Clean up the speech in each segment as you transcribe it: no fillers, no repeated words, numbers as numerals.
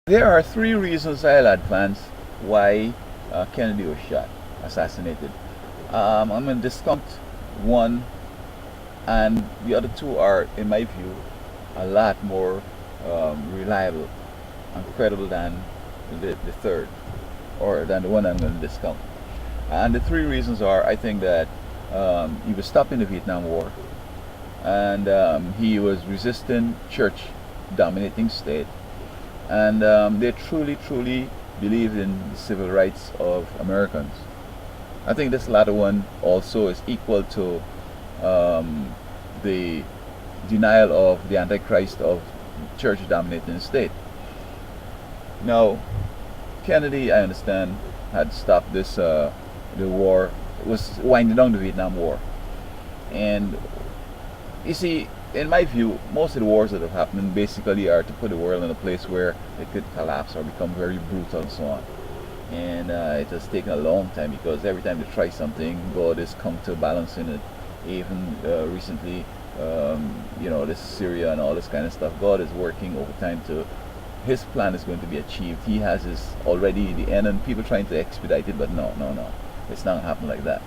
There are three reasons I'll advance why Kennedy was assassinated. I'm going to discount one, and the other two are, in my view, a lot more reliable and credible than the third, or than the one I'm going to discount. And the three reasons are: I think that he was stopping the Vietnam War, and he was resisting church dominating state, and they truly believed in the civil rights of Americans. I think this latter one also is equal to the denial of the Antichrist of church dominating state. Now, Kennedy, I understand, had stopped the war, was winding down the Vietnam War. And you see, in my view, most of the wars that have happened basically are to put the world in a place where it could collapse or become very brutal and so on. And it has taken a long time, because every time they try something, God is counterbalancing it. Even recently, this Syria and all this kind of stuff, God is working over time to, his plan is going to be achieved. He has his already the end, and people trying to expedite it, but no, it's not happening like that.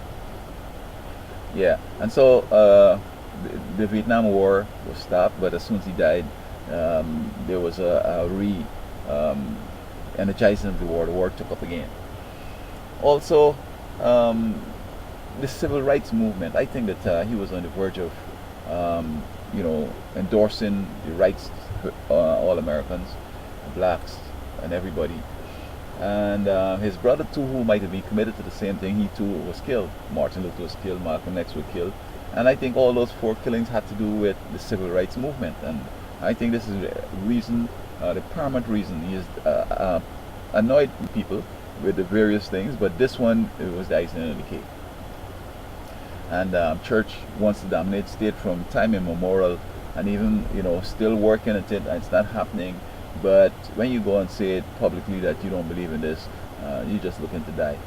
Yeah, and so the Vietnam War was stopped, but as soon as he died, there was a energizing of the war. The war took up again. Also, the civil rights movement. I think that he was on the verge of, endorsing the rights for all Americans, blacks, and everybody. And his brother too, who might have been committed to the same thing, he too was killed. Martin Luther was killed, Malcolm X was killed. And I think all those four killings had to do with the civil rights movement. And I think this is the reason, the paramount reason. He has annoyed people with the various things, but this one, it was the icing on the cake. And church wants to dominate state from time immemorial, and even still working at it, and it's not happening. But when you go and say it publicly that you don't believe in this, you're just looking to die.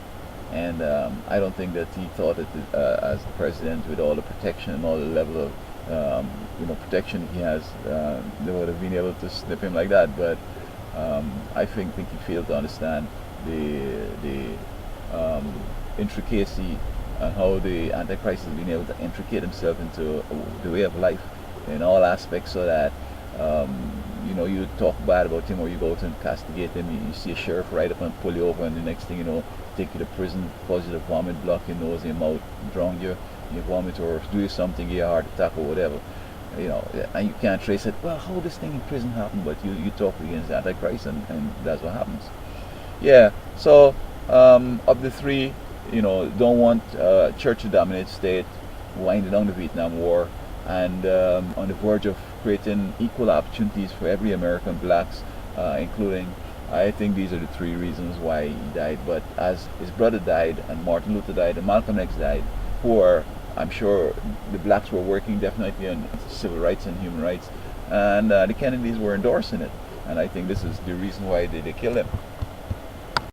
And I don't think that he thought that as the president, with all the protection and all the level of protection he has, they would have been able to snip him like that. But I think he failed to understand the intricacy and how the Antichrist has been able to intricate himself into the way of life in all aspects, so that you talk bad about him, or you go out and castigate him. You see a sheriff ride up and pull you over, and the next thing you know, take you to prison, cause you to vomit, block your nose, your mouth, drown you, you vomit, or do something, get a heart attack or whatever. And you can't trace it. Well, how this thing in prison happened? But you talk against the Antichrist, and that's what happens. Yeah. So of the three, don't want church to dominate state, winding down the Vietnam War, and on the verge of creating equal opportunities for every American, blacks including. I think these are the three reasons why he died. But as his brother died, and Martin Luther died, and Malcolm X died, who are, I'm sure, the blacks were working definitely on civil rights and human rights, and the Kennedys were endorsing it. And I think this is the reason why they killed him.